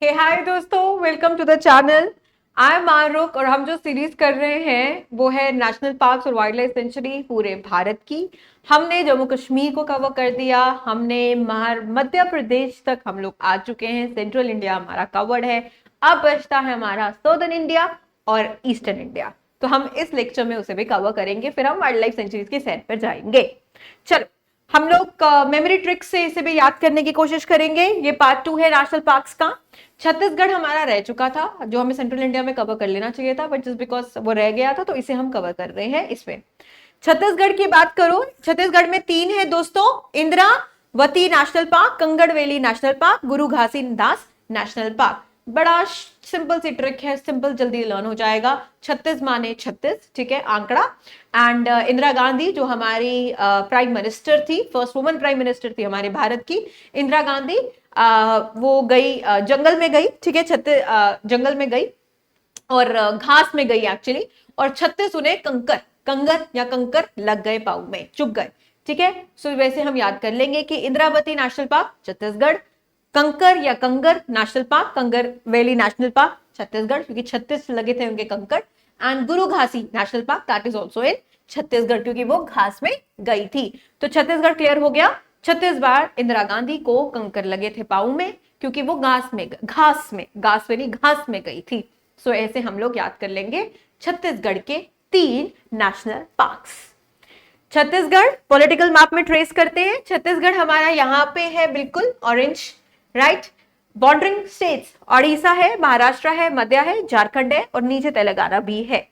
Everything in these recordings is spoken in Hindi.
हे हाय दोस्तों, welcome to the channel. I am आरुक और हम जो सीरीज कर रहे हैं वो है नेशनल पार्क्स और वाइल्ड लाइफ सेंचुरी पूरे भारत की। हमने जम्मू कश्मीर को कवर कर दिया, हमने मध्य प्रदेश तक हम लोग आ चुके हैं, सेंट्रल इंडिया हमारा कवर्ड है। अब बचता है हमारा सदर्न इंडिया और ईस्टर्न इंडिया, तो हम इस लेक्चर में उसे भी कवर करेंगे, फिर हम वाइल्ड लाइफ सेंचुरीज की सैर पर जाएंगे। चलो, हम लोग मेमोरी ट्रिक से इसे भी याद करने की कोशिश करेंगे। ये पार्ट 2 है नेशनल पार्क्स का। छत्तीसगढ़ हमारा रह चुका था, जो हमें सेंट्रल इंडिया में कवर कर लेना चाहिए था, बट जस्ट बिकॉज वो रह गया था तो इसे हम कवर कर रहे हैं इसमें। छत्तीसगढ़ की बात करो, छत्तीसगढ़ में 3 है दोस्तों, Indravati national park, Kanger valley national park, Guru Ghasidas national park. बड़ा सिंपल सी ट्रिक है, सिंपल जल्दी लर्न हो जाएगा। 36 माने 36, ठीक है आंकड़ा। एंड इंदिरा गांधी जो हमारी प्राइम मिनिस्टर थी, फर्स्ट वुमन प्राइम मिनिस्टर थी हमारे भारत की, इंदिरा गांधी वो गई जंगल में गई, ठीक है, जंगल में गई और घास में गई एक्चुअली, और 36 उन्हें कंकर या कंकर लग गए, पाऊ में चुभ गए, ठीक है। सो वैसे हम याद कर लेंगे कि इंद्रावती नेशनल पार्क छत्तीसगढ़, कंकर या Kanger national park, Kanger valley national park Chhattisgarh, क्योंकि 36 लगे थे उनके कंकर। And Guru Ghasi national park, that is also in Chhattisgarh, क्योंकि वो घास में गई थी। तो छत्तीसगढ़ क्लियर हो गया। 36 बार इंदिरा गांधी को कंकर लगे थे पाऊ में, क्योंकि वो घास में गई थी। सो ऐसे हम लोग याद कर लेंगे छत्तीसगढ़ के 3 national parks. Chhattisgarh political map में ट्रेस करते हैं। छत्तीसगढ़ हमारा यहाँ पे है बिल्कुल orange, right. Bordering states Odisha है, महाराष्ट्र है, मध्य है, झारखंड है और नीचे तेलंगाना भी है।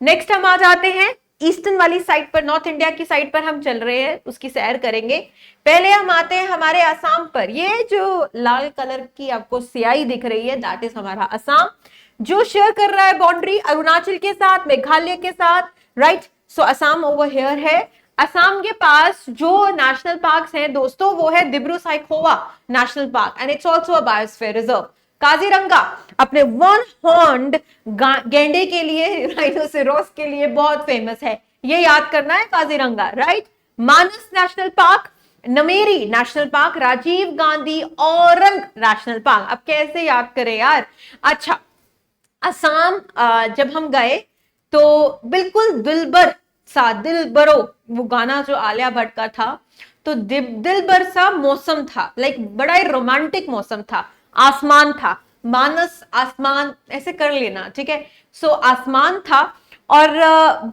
नेक्स्ट हम आ जाते हैं ईस्टर्न वाली साइड पर, नॉर्थ इंडिया की साइड पर हम चल रहे हैं, उसकी सैर करेंगे। पहले हम आते हैं हमारे असम पर। ये जो लाल कलर की आपको सियाई दिख रही है, दैट इज हमारा असम, जो शेयर कर रहा है बाउंड्री अरुणाचल के साथ, मेघालय के साथ, right. So Assam over here है। असम के पास जो नेशनल पार्क्स हैं दोस्तों, वो है Dibru Saikhowa national park and it's also a biosphere reserve. Kaziranga अपने वन हॉर्न्ड गैंडे के लिए, राइनोसेरोस के लिए बहुत फेमस है, ये याद करना है Kaziranga, right. Manas national park, Nameri national park, Rajiv Gandhi Orang national park. अब कैसे याद करें यार। अच्छा, असम जब हम गए तो बिल्कुल दिलबरो, वो गाना जो आलिया भट्ट का था, तो दिलबर सा मौसम था, लाइक बड़ा ही रोमांटिक मौसम था। आसमान था, मानस आसमान ऐसे कर लेना, ठीक है। सो आसमान था और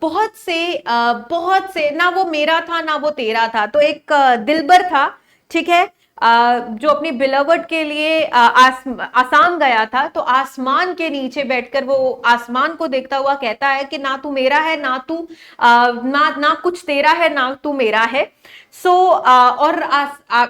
बहुत से ना वो मेरा था ना वो तेरा था, तो एक दिलबर था, ठीक है, जो अपनी बिलवर्ड के लिए आसाम गया था। तो आसमान के नीचे बैठकर वो आसमान को देखता हुआ कहता है कि ना तू मेरा है, ना तू ना कुछ तेरा है, ना तू मेरा है। सो और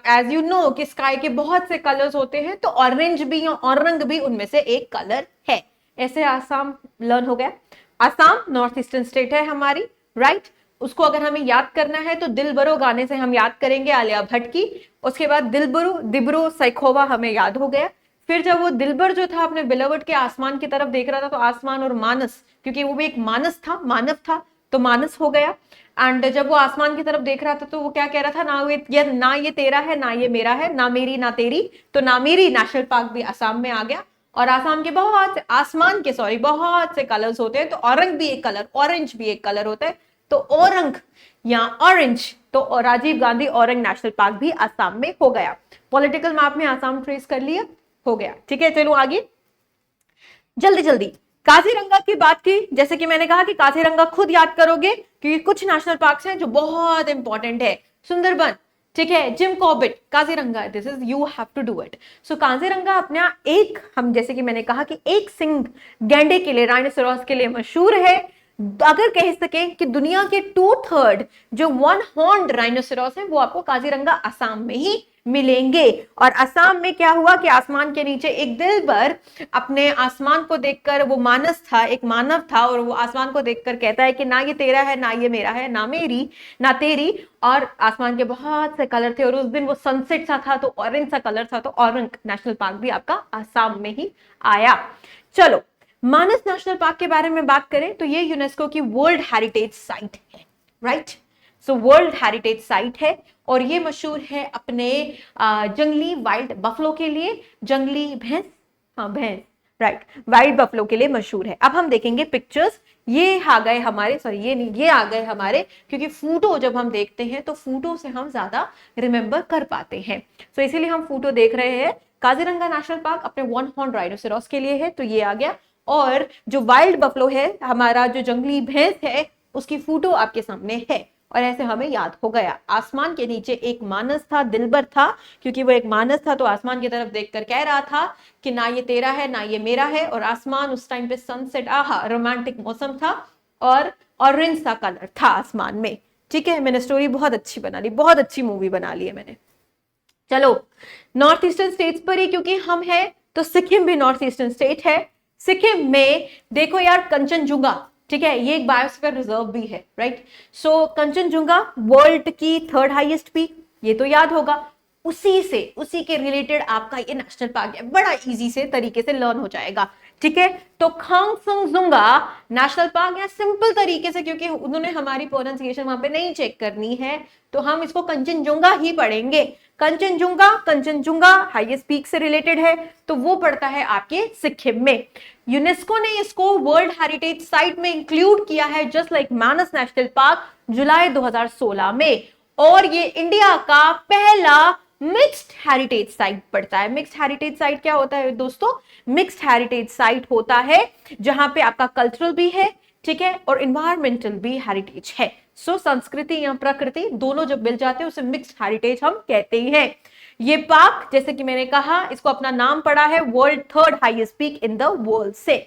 एज यू नो कि स्काई के बहुत से कलर्स होते हैं, तो ऑरेंज भी, औरंग भी उनमें से एक कलर है। ऐसे आसाम लर्न हो गया। आसाम नॉर्थ ईस्टर्न स्टेट है हमारी, राइट। उसको अगर हमें याद करना है तो दिलबरो गाने से हम याद करेंगे, आलिया भट्ट की। उसके बाद दिब्रू सैखोवा हमें याद हो गया। फिर जब वो दिलबर जो था अपने बिलवर्ड के आसमान की तरफ देख रहा था, तो आसमान और मानस, क्योंकि वो भी एक मानस था, मानव था, तो मानस हो गया। एंड जब वो आसमान की तरफ देख रहा था तो वो क्या कह रहा था, ना ये तेरा है, ना ये मेरा है, ना मेरी ना तेरी। तो नामेरी नेशनल पार्क भी आसाम में आ गया। और आसाम के बहुत से कलर्स होते हैं, तो औरंग भी एक कलर, ऑरेंज भी एक कलर होता है, तो औरंग या ऑरेंज, तो राजीव गांधी औरंग नेशनल पार्क भी आसाम में हो गया। पॉलिटिकल मैप में आसाम ट्रेस कर लिया, हो गया, ठीक है। चलो आगे जल्दी जल्दी। काजीरंगा की बात की, जैसे कि मैंने कहा कि काजीरंगा खुद याद करोगे, क्योंकि कुछ नेशनल पार्क्स हैं जो बहुत इंपॉर्टेंट है। सुंदरबन, ठीक है, Jim Corbett, Kaziranga, this is you have to do it. So Kaziranga अपना एक, हम जैसे कि मैंने कहा कि एक सिंग गैंडे के लिए, राइनोसेरोस के लिए मशहूर है। अगर कह सके कि दुनिया के 2/3 जो वन हॉर्न्ड राइनोसेरोस है, वो आपको काजीरंगा असम में ही मिलेंगे। और असम में क्या हुआ कि आसमान के नीचे एक दिलबर अपने आसमान को देखकर, वो मानस था, एक मानव था, और वो आसमान को देखकर कहता है कि ना ये तेरा है, ना ये मेरा है, ना मेरी ना तेरी। और आसमान के बहुत से कलर थे, और उस दिन वो सनसेट सा था, तो ऑरेंज सा कलर था, तो औरंग नेशनल पार्क भी आपका आसाम में ही आया। चलो, मानस नेशनल पार्क के बारे में बात करें तो ये यूनेस्को की वर्ल्ड हेरिटेज साइट है, right. So world heritage site है, और ये मशहूर है अपने जंगली वाइल्ड बफलो के लिए, जंगली भैंस, हाँ भैंस, राइट, वाइट बफलो के लिए मशहूर है। अब हम देखेंगे पिक्चर्स। ये आ गए हमारे, सॉरी ये नहीं, ये आ गए हमारे, क्योंकि फोटो जब हम देखते हैं तो फोटो से हम ज्यादा रिमेंबर कर पाते हैं। तो इसीलिए हम फोटो देख रहे हैं। काजीरंगा नेशनल पार्क अपने वन हॉर्न राइनोसेरोस के लिए है, तो ये आ गया। और जो वाइल्ड बफलो है, हमारा जो जंगली भैंस है, उसकी फोटो आपके सामने है। और ऐसे हमें याद हो गया। आसमान के नीचे एक मानस था, दिलबर था, क्योंकि वो एक मानस था तो आसमान की तरफ देखकर कह रहा था कि ना ये तेरा है ना ये मेरा है। और आसमान उस टाइम पे सनसेट, आहा रोमांटिक मौसम था, और ऑरेंज सा कलर था आसमान में। ठीक है, मैंने स्टोरी बहुत अच्छी बना ली, बहुत अच्छी मूवी बना ली है मैंने। चलो, नॉर्थ ईस्टर्न स्टेट्स पर ही क्योंकि हम हैं, तो सिक्किम भी नॉर्थ ईस्टर्न स्टेट है। सिक्किम में देखो यार कंचनजुंगा, ठीक है, ये एक बायोस्फीयर रिजर्व भी है, राइट। सो कंचनजुंगा वर्ल्ड की 3rd हाईएस्ट पीक, ये तो याद होगा। उसी के रिलेटेड आपका ये नेशनल पार्क है, बड़ा इजी से तरीके से लर्न हो जाएगा। ठीक है, तो खांगसंगजुंगा नेशनल पार्क, या सिंपल तरीके से, क्योंकि उन्होंने हमारी प्रोनाउंसिएशन वहां पे नहीं चेक करनी है, तो हम इसको कंचनजुंगा ही पढ़ेंगे। कंचनजुंगा हाईएस्ट पीक से रिलेटेड है, तो वो पड़ता है आपके सिक्किम में। यूनेस्को ने इसको वर्ल्ड हेरिटेज साइट में इंक्लूड किया है, जस्ट लाइक मानस नेशनल पार्क, जुलाई 2016 में। और ये इंडिया का पहला मिक्स्ड हेरिटेज साइट पड़ता है। मिक्स्ड हेरिटेज साइट क्या होता है दोस्तों? मिक्स्ड हेरिटेज साइट होता है जहां पे आपका कल्चरल भी है, ठीक है, और इन्वायरमेंटल भी हेरिटेज है। सो संस्कृति या प्रकृति दोनों जब मिल जाते हैं उसे मिक्स्ड हेरिटेज हम कहते हैं। ये पार्क, जैसे कि मैंने कहा, इसको अपना नाम पड़ा है world 3rd highest peak in the world से।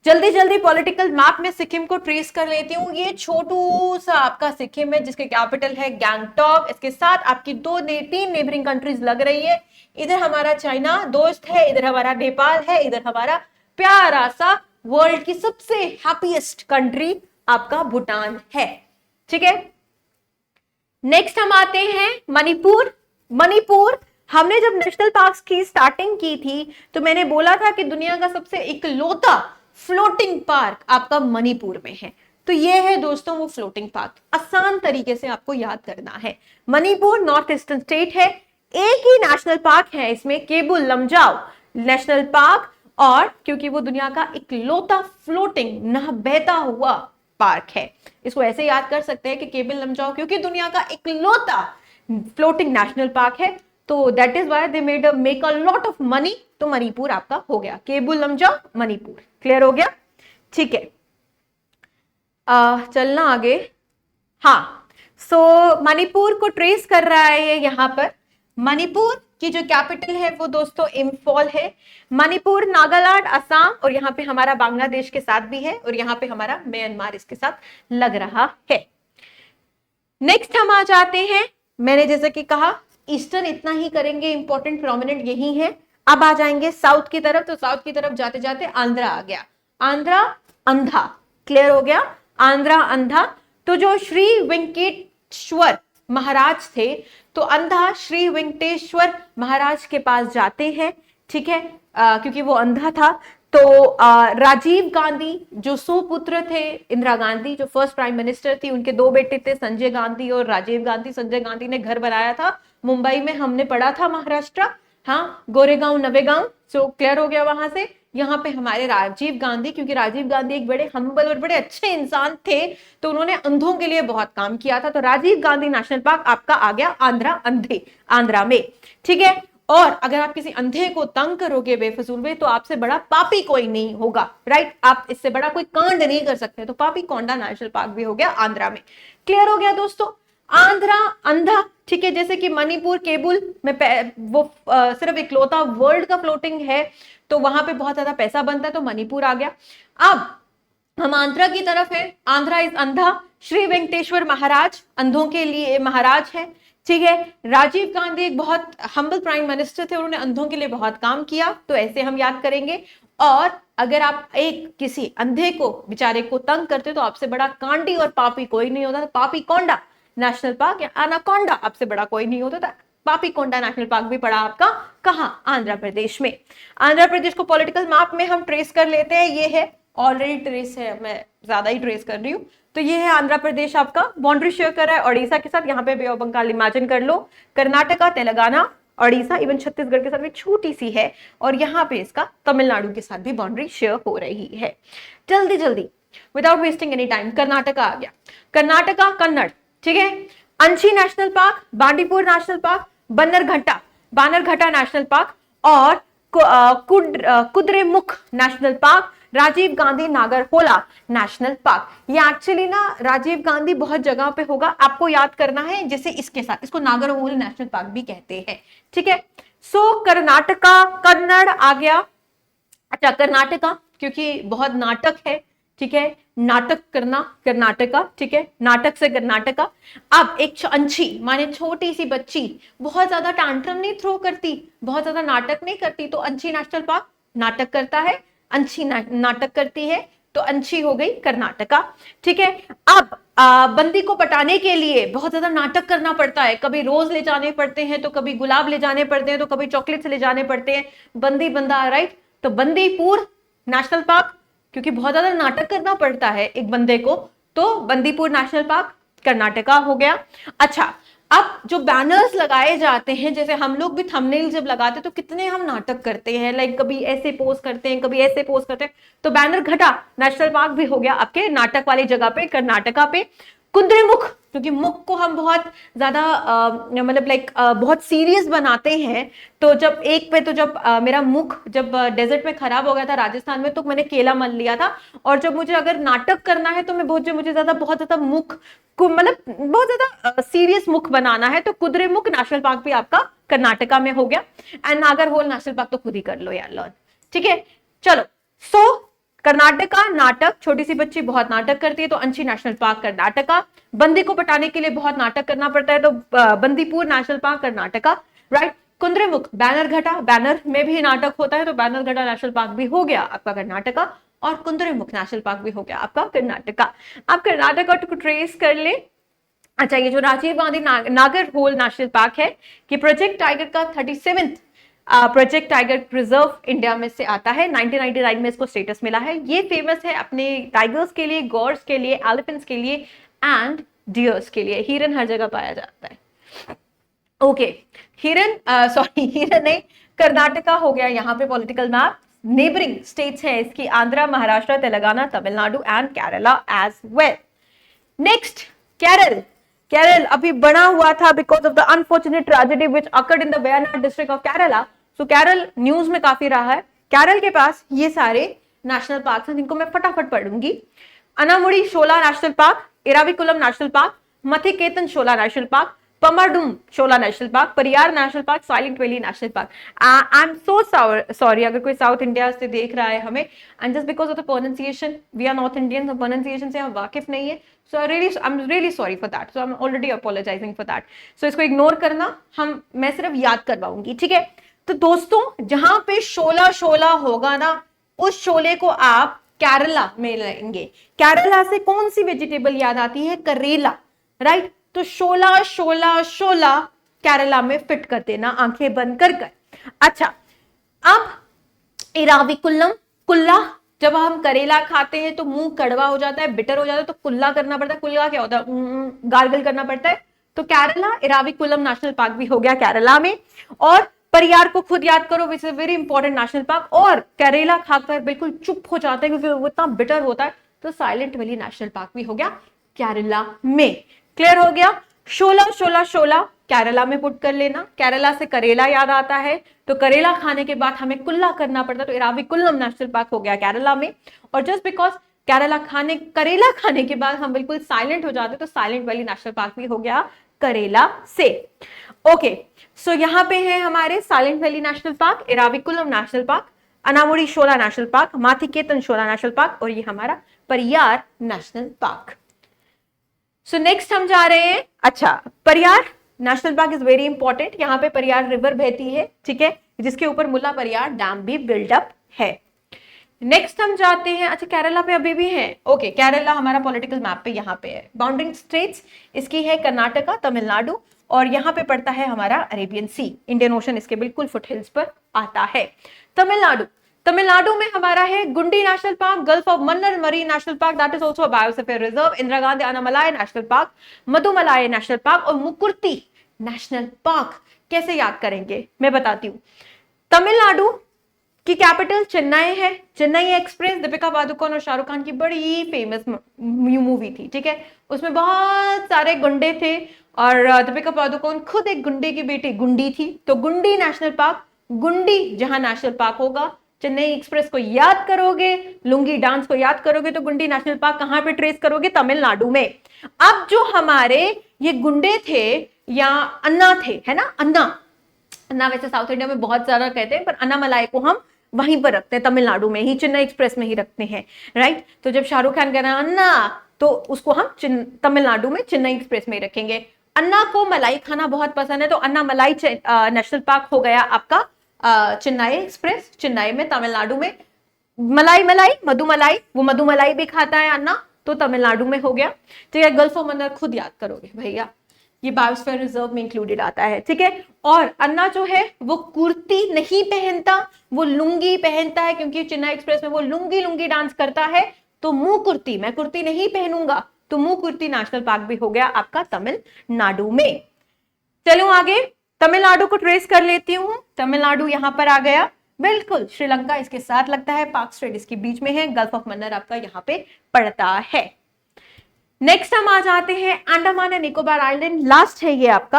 जल्दी जल्दी पॉलिटिकल मैप में सिक्किम को ट्रेस कर लेती हूँ। ये छोटू सा आपका सिक्किम है, जिसके कैपिटल है गैंगटॉक। इसके साथ आपकी 3 नेबरिंग कंट्रीज लग रही है। इधर हमारा चाइना दोस्त है, इधर हमारा नेपाल है, इधर हमारा प्यारा सा वर्ल्ड की सबसे हैप्पीएस्ट कंट्री आपका भूटान है। ठीक है, नेक्स्ट हम आते हैं मणिपुर। मणिपुर, हमने जब नेशनल पार्क्स की स्टार्टिंग की थी तो मैंने बोला था कि दुनिया का सबसे इकलौता फ्लोटिंग पार्क आपका मणिपुर में है। तो ये है दोस्तों वो फ्लोटिंग पार्क, आसान तरीके से आपको याद करना है। मणिपुर नॉर्थ ईस्टर्न स्टेट है, एक ही नेशनल पार्क है इसमें, केबुल लमजाओ नेशनल पार्क। और क्योंकि वो दुनिया का इकलौता फ्लोटिंग नह बहता हुआ पार्क है, इसको ऐसे याद कर सकते हैं कि केबुल लमजाओ क्योंकि दुनिया का इकलौता फ्लोटिंग नेशनल पार्क है, तो that is why they make a lot of money. तो मणिपुर आपका हो गया, केबुल लमजाओ मणिपुर। क्लियर हो गया? ठीक है, चलना आगे। हाँ, सो मणिपुर को ट्रेस कर रहा है ये यहाँ पर। मणिपुर की जो कैपिटल है वो दोस्तों इम्फॉल है। मणिपुर, नागालैंड, असम, और यहाँ पे हमारा बांग्लादेश के साथ भी है, और यहाँ पे हमारा म्यांमार इसके साथ लग रहा है। नेक्स्ट हम आ जाते हैं, मैंने जैसे कि कहा ईस्टर्न इतना ही करेंगे, इंपॉर्टेंट प्रोमिनेंट यही है। अब आ जाएंगे साउथ की तरफ, तो साउथ की तरफ जाते जाते आंध्रा आ गया। आंध्रा अंधा, क्लियर हो गया? आंध्रा अंधा। तो जो श्री वेंकटेश्वर महाराज थे, तो अंधा श्री वेंकटेश्वर महाराज के पास जाते हैं, ठीक है, क्योंकि वो अंधा था। तो राजीव गांधी जो सुपुत्र थे, इंदिरा गांधी जो फर्स्ट प्राइम मिनिस्टर थी, उनके 2 बेटे थे, संजय गांधी और राजीव गांधी। संजय गांधी ने घर बनाया था मुंबई में, हमने पढ़ा था महाराष्ट्र, हाँ, गोरेगांव नवेगांव। सो क्लियर हो गया वहां से। यहाँ पे हमारे राजीव गांधी, क्योंकि राजीव गांधी एक बड़े हम्बल और बड़े अच्छे इंसान थे, तो उन्होंने अंधों के लिए बहुत काम किया था। तो राजीव गांधी नेशनल पार्क आपका आ गया आंध्रा में। ठीक है, और अगर आप किसी अंधे को तंग करोगे बेफजूल में, तो आपसे बड़ा पापी कोई नहीं होगा, राइट। आप इससे बड़ा कोई कांड नहीं कर सकते। तो पापी कोंडा नेशनल पार्क भी हो गया आंध्रा में। क्लियर हो गया दोस्तों? आंध्रा अंधा, ठीक है, जैसे कि मणिपुर केबुल में वो सिर्फ इकलौता वर्ल्ड का फ्लोटिंग है, तो वहां पे बहुत ज्यादा पैसा बनता है, तो मणिपुर आ गया। अब हम आंध्रा की तरफ है। आंध्रा इज अंधा। श्री वेंकटेश्वर महाराज अंधों के लिए महाराज है, ठीक है। राजीव गांधी एक बहुत हम्बल प्राइम मिनिस्टर थे, उन्होंने अंधों के लिए बहुत काम किया, तो ऐसे हम याद करेंगे। और अगर आप एक किसी अंधे को बेचारे को तंग करते तो आपसे बड़ा कांडी और पापी कोई नहीं होता। पापी कोंडा नेशनल पार्क या एनाकोंडा आपसे बड़ा कोई नहीं होता था। पापी कोंडा नेशनल पार्क भी पड़ा आपका कहां? आंध्र प्रदेश में। आंध्र प्रदेश को पॉलिटिकल मैप में हम ट्रेस कर लेते हैं, ये है, ऑलरेडी ट्रेस है, मैं ज्यादा ही ट्रेस कर रही हूँ। तो ये है आंध्र प्रदेश आपका, बाउंड्री शेयर कर रहा है ओडिशा के साथ। यहाँ पे बे ऑफ बंगाल इमेजिन कर लो, कर्नाटका, तेलंगाना उड़ीसा, इवन छत्तीसगढ़ के साथ भी छोटी सी है, और यहाँ पे इसका तमिलनाडु के साथ भी बाउंड्री शेयर हो रही है। जल्दी जल्दी without wasting any time, Karnataka आ गया। कर्नाटका कन्नड़, ठीक है। Anshi national park, Bandipur national park, Bannerghatta national park और Kudremukh national park, Rajiv Gandhi Nagarhole national park. ये एक्चुअली ना राजीव गांधी बहुत जगह पे होगा, आपको याद करना है, जैसे इसके साथ इसको नागरहोला नेशनल पार्क भी कहते हैं, ठीक है। सो कर्नाटका कन्नड़ आ गया। अच्छा, कर्नाटका क्योंकि बहुत नाटक है, ठीक है, नाटक करना कर्नाटका, ठीक है, नाटक से कर्नाटका। अब एक अंशी माने छोटी सी बच्ची, बहुत ज्यादा टैंट्रम नहीं थ्रो करती, बहुत ज्यादा नाटक नहीं करती, तो अंशी नेशनल पार्क नाटक करता है, अंशी नाटक करती है, तो अंशी हो गई कर्नाटका, ठीक है। अब बंदी को पटाने के लिए बहुत ज्यादा नाटक करना पड़ता है, कभी रोज ले जाने पड़ते हैं, तो कभी गुलाब ले जाने पड़ते हैं, तो कभी चॉकलेट ले जाने पड़ते हैं, बंदी बंदा, राइट। तो बंदीपुर नेशनल पार्क, क्योंकि बहुत ज्यादा नाटक करना पड़ता है एक बंदे को, तो बंदीपुर नेशनल पार्क कर्नाटका हो गया। अच्छा, अब जो बैनर्स लगाए जाते हैं, जैसे हम लोग भी थंबनेल जब लगाते हैं तो कितने हम नाटक करते हैं, लाइक कभी ऐसे पोस्ट करते हैं, कभी ऐसे पोस्ट करते हैं, तो बानरघट्टा नेशनल पार्क भी हो गया आपके नाटक वाली जगह पे, कर्नाटका पे। कुद्रेमुख, क्योंकि मुख को हम बहुत ज्यादा मतलब लाइक बहुत सीरियस बनाते हैं, तो जब एक पे तो जब मेरा मुख जब डेजर्ट में खराब हो गया था राजस्थान में, तो मैंने केला मल लिया था, और जब मुझे अगर नाटक करना है तो मैं बहुत ज्यादा मुख को मतलब बहुत ज्यादा सीरियस मुख बनाना है, तो कुद्रेमुख नेशनल पार्क भी आपका कर्नाटका में हो गया। एंड नागरहोल नेशनल पार्क तो खुद ही कर लो यार लर्न, ठीक है। चलो, सो कर्नाटका नाटक, छोटी सी बच्ची बहुत नाटक करती है, तो अंशी नेशनल पार्क कर्नाटका। बंदी को पटाने के लिए बहुत नाटक करना पड़ता है, तो Bandipur national park Karnataka, right. Kudremukh Bannerghatta, banner में भी नाटक होता है, तो बानरघट्टा नेशनल पार्क भी हो गया आपका कर्नाटका, और कुद्रेमुख नेशनल पार्क भी हो गया आपका कर्नाटका। आप कर्नाटका को ट्रेस कर ले। अच्छा, ये जो राजीव गांधी नागरहोल नेशनल पार्क है, कि प्रोजेक्ट टाइगर का 37th project tiger reserve India में से आता है, 1999 में इसको स्टेटस मिला है। ये फेमस है अपने टाइगर्स के लिए, गॉर्स के लिए, एलिफेंट्स के लिए एंड डियर्स के लिए। हिरन हर जगह पाया जाता है, ओके। हिरन हिरन नहीं, कर्नाटका हो गया यहाँ पे पॉलिटिकल मैप। नेबरिंग स्टेट्स है इसकी Andhra, Maharashtra, Telangana, Tamil Nadu and Kerala as well. Next Kerala. Kerala अभी बना हुआ था because of the unfortunate tragedy which occurred in the Wayanad district of Kerala. So Kerala news में काफी रहा है। केरल के पास ये सारे नेशनल पार्क हैं जिनको मैं फटाफट पढ़ूंगी। Anamudi Shola national park, Eravikulam national park, Mathikettan Shola national park, Pambadum Shola national park, Periyar national park, silent valley national park. I am so sorry अगर कोई साउथ इंडिया से देख रहा है हमें, and just because of the pronunciation, we are north Indian, pronunciation से हम वाकिफ नहीं है, so I am really sorry for that, so I am already apologising for that. सो इसको इग्नोर करना, मैं सिर्फ याद करवाऊंगी, ठीक है। तो दोस्तों, जहां पे शोला शोला होगा ना, उस शोले को आप केरला में लेंगे। केरला से कौन सी वेजिटेबल याद आती है? करेला, राइट। तो शोला शोला शोला केरला में फिट कर देना आंखें बंद कर कर। अच्छा, अब इराविकुलम, कुल्ला। जब हम करेला खाते हैं तो मुंह कड़वा हो जाता है, बिटर हो जाता है, तो कुल्ला करना पड़ता है। कुल्ला क्या होता है? गार्गल करना पड़ता है। तो केरला इराविकुलम नेशनल पार्क भी हो गया केरला में। और परियार को खुद याद करो, which is very important national park. और करेला खाकर बिल्कुल चुप हो जाते हैं क्योंकि वो इतना बिटर होता है, तो साइलेंट वैली नेशनल पार्क भी हो गया केरला में। क्लियर हो गया? शोला शोला शोला केरला में पुट कर लेना। केरला से करेला याद आता है, तो करेला खाने के बाद हमें कुल्ला करना पड़ता है, तो इराविकुलम नेशनल पार्क हो गया केरला में। और जस्ट बिकॉज करेला खाने के बाद हम बिल्कुल साइलेंट हो जाते, तो साइलेंट वैली नेशनल पार्क भी हो गया करेला से। ओके, सो यहाँ पे है हमारे silent valley national park, Eravikulam national park, Anamudi Shola national park, Mathikettan Shola national park, और ये हमारा Pariyar national park. So next हम जा रहे हैं। अच्छा, Pariyar national park is very important. यहाँ पे परियार रिवर बहती है, ठीक है, जिसके ऊपर मुल्ला परियार डैम भी बिल्डअप है। नेक्स्ट हम जाते हैं। अच्छा, केरला पे अभी भी है। ओके, केरला हमारा पॉलिटिकल मैप पे यहाँ पे है। बाउंड्रिंग स्टेट्स इसकी है कर्नाटका, तमिलनाडु, और यहाँ पे पड़ता है हमारा अरेबियन सी, इंडियन ओशन इसके बिल्कुल फुटहिल्स पर आता है। तमिलनाडु में हमारा है Guindy national park, gulf of Mannar marine national park, that is also a biosphere reserve, Indira Gandhi Anamalai national park, Mudumalai national park, और मुकुर्ती नेशनल पार्क। कैसे याद करेंगे मैं बताती हूँ। तमिलनाडु की कैपिटल चेन्नई है। चेन्नई एक्सप्रेस दीपिका पादुकोण और शाहरुख खान की बड़ी फेमस मूवी थी, ठीक है। उसमें बहुत सारे गुंडे थे और दीपिका पादुकोण खुद एक गुंडे की बेटी गुंडी थी। तो गुंडी नेशनल पार्क, गुंडी जहां नेशनल पार्क होगा, चेन्नई एक्सप्रेस को याद करोगे, लुंगी डांस को याद करोगे, तो गुंडी नेशनल पार्क कहां पे ट्रेस करोगे? तमिलनाडु में। अब जो हमारे ये गुंडे थे या अन्ना थे, है ना, अन्ना, अन्ना वैसे साउथ इंडिया में बहुत ज्यादा कहते हैं, पर अन्नामलाई को हम वहीं पर रखते हैं, तमिलनाडु में ही, चेन्नई एक्सप्रेस में ही रखते हैं, राइट। तो जब शाहरुख खान कह रहे हैं अन्ना, तो उसको हम तमिलनाडु में चेन्नई एक्सप्रेस में ही रखेंगे। अन्ना को मलाई खाना बहुत पसंद है, तो अन्ना मलाई नेशनल पार्क हो गया आपका चेन्नई एक्सप्रेस, चेन्नई में, तमिलनाडु में। मलाई मलाई, मधुमलाई, वो मधुमलाई भी खाता है अन्ना, तो तमिलनाडु में हो गया, ठीक है। गल्फ ऑफ मन्नार खुद याद करोगे भैया, ये बायोस्फीयर रिजर्व में इंक्लूडेड आता है, ठीक है। और अन्ना जो है वो कुर्ती नहीं पहनता, वो लुंगी पहनता है, क्योंकि चेन्नई एक्सप्रेस में वो लुंगी लुंगी डांस करता है। तो मुंह कुर्ती, मैं कुर्ती नहीं पहनूंगा, तो मुंह कुर्ती नेशनल पार्क भी हो गया आपका तमिलनाडु में। चलो आगे, तमिलनाडु को ट्रेस कर लेती हूं। तमिलनाडु यहां पर आ गया, बिल्कुल श्रीलंका इसके साथ लगता है, पाक स्ट्रेट इसके बीच में है, गल्फ ऑफ मन्नार आपका यहां पे पड़ता है। नेक्स्ट हम आ जाते हैं Andaman and Nicobar island, last है ये आपका।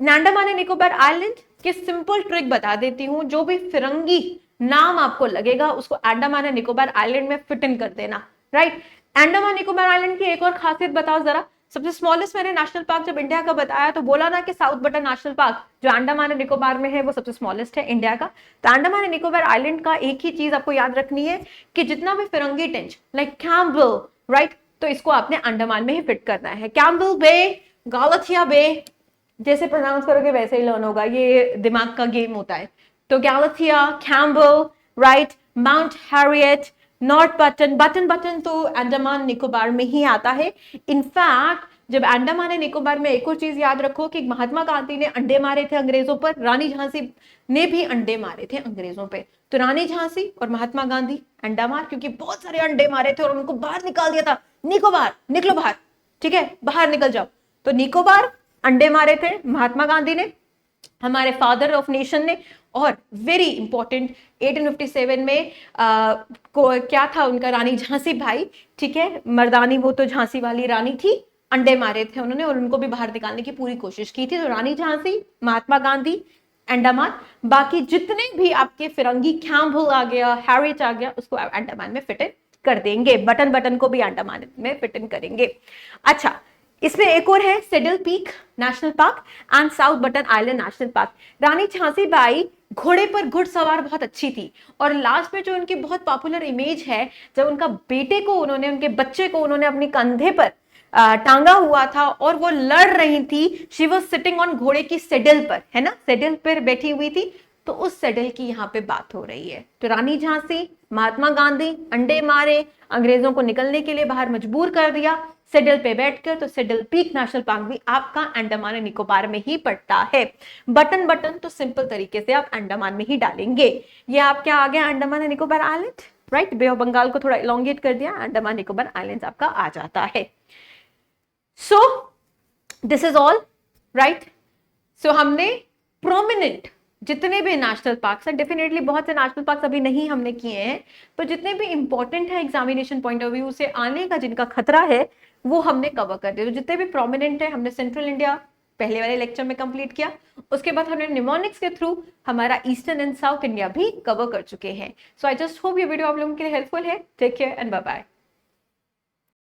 अंडमान एंड निकोबार आइलैंड की सिंपल ट्रिक बता देती हूं, जो भी फिरंगी नाम आपको लगेगा उसको अंडमान एंड निकोबार आइलैंड में फिट इन कर देना, राइट। अंडमान निकोबार आइलैंड की एक और खासियत बताओ जरा। सबसे स्मॉलेस्ट मैंने नेशनल पार्क जब इंडिया का बताया तो बोला ना कि साउथ बटन नेशनल पार्क जो अंडमान एंड निकोबार में है वो सबसे स्मॉलेस्ट है इंडिया का। तो अंडमान एंड निकोबार आइलैंड का एक ही चीज आपको याद रखनी है कि जितना भी फिरंगी टेंच लाइक कैम्पबेल, राइट, तो इसको आपने अंडमान में ही फिट करना है। कैम्पबेल बे, गालाथिया बे, जैसे प्रोनाउंस करोगे वैसे ही लर्न होगा, ये दिमाग का गेम होता है। तो Galathea, Campbell, right, mount Harriet, north Button, Button तो अंडमान निकोबार में ही आता है। इनफैक्ट जब अंडमान एंड निकोबार में एक और चीज याद रखो कि महात्मा गांधी ने अंडे मारे थे अंग्रेजों पर, रानी झांसी ने भी अंडे मारे थे अंग्रेजों पे। तो रानी झांसी और महात्मा गांधी अंडा मार, क्योंकि बहुत सारे अंडे मारे थे और उनको बाहर निकाल दिया था, निकोबार निकलो बाहर, ठीक है, बाहर निकल जाओ। तो निकोबार अंडे मारे थे महात्मा गांधी ने, हमारे फादर ऑफ नेशन ने। और वेरी इंपॉर्टेंट 1857 में क्या था उनका, रानी झांसी भाई, ठीक है, मर्दानी वो तो झांसी वाली रानी थी, अंडे मारे थे उन्होंने और उनको भी बाहर निकालने की पूरी कोशिश की थी। तो रानी झांसी, महात्मा गांधी, अंडमान, बाकी जितने भी आपके फिरंगी, कैम्पबेल आ गया, हैरियट आ गया, उसको अंडमान में फिट इन कर देंगे। बटन को भी अंडमान में फिट इन करेंगे। अच्छा, इसमें एक और है saddle peak national park and south button island national park. Rani Jhansi by घोड़े पर घुड़सवार बहुत अच्छी थी, और लास्ट में जो उनकी बहुत पॉपुलर इमेज है, जब उनका बेटे को उन्होंने, उनके बच्चे को उन्होंने अपने कंधे पर टांगा हुआ था और वो लड़ रही थी, शी वाज सिटिंग ऑन, घोड़े की सेडल पर, है ना, सेडल पर बैठी हुई थी, तो उस सेडल की यहाँ पे बात हो रही है। तो रानी झांसी, महात्मा गांधी, अंडे मारे, अंग्रेजों को निकलने के लिए बाहर मजबूर कर दिया सेडल पे बैठकर, तो सेडल पीक नेशनल पार्क भी आपका अंडमान एंड निकोबार में ही पड़ता है। बटन तो सिंपल तरीके से आप अंडमान में ही डालेंगे। ये आप क्या आ गया, Andaman and Nicobar island, right. Bay of Bengal को थोड़ा इलोंगेट कर दिया, अंडमान निकोबार आइलैंड आपका आ जाता है। So this is all, right. So हमने प्रोमिनेंट जितने भी नेशनल पार्क्स हैं, डेफिनेटली बहुत से नेशनल पार्क्स अभी नहीं हमने किए हैं, पर जितने भी इंपॉर्टेंट है एग्जामिनेशन पॉइंट ऑफ व्यू से आने का जिनका खतरा है वो हमने कवर कर दिया। तो जितने भी प्रोमिनेंट है हमने सेंट्रल इंडिया पहले वाले लेक्चर में कंप्लीट किया, उसके बाद हमने निमोनिक्स के थ्रू हमारा ईस्टर्न एंड साउथ इंडिया भी कवर कर चुके हैं। सो आई जस्ट होप ये वीडियो आप लोगों के लिए हेल्पफुल है। Take care and bye bye.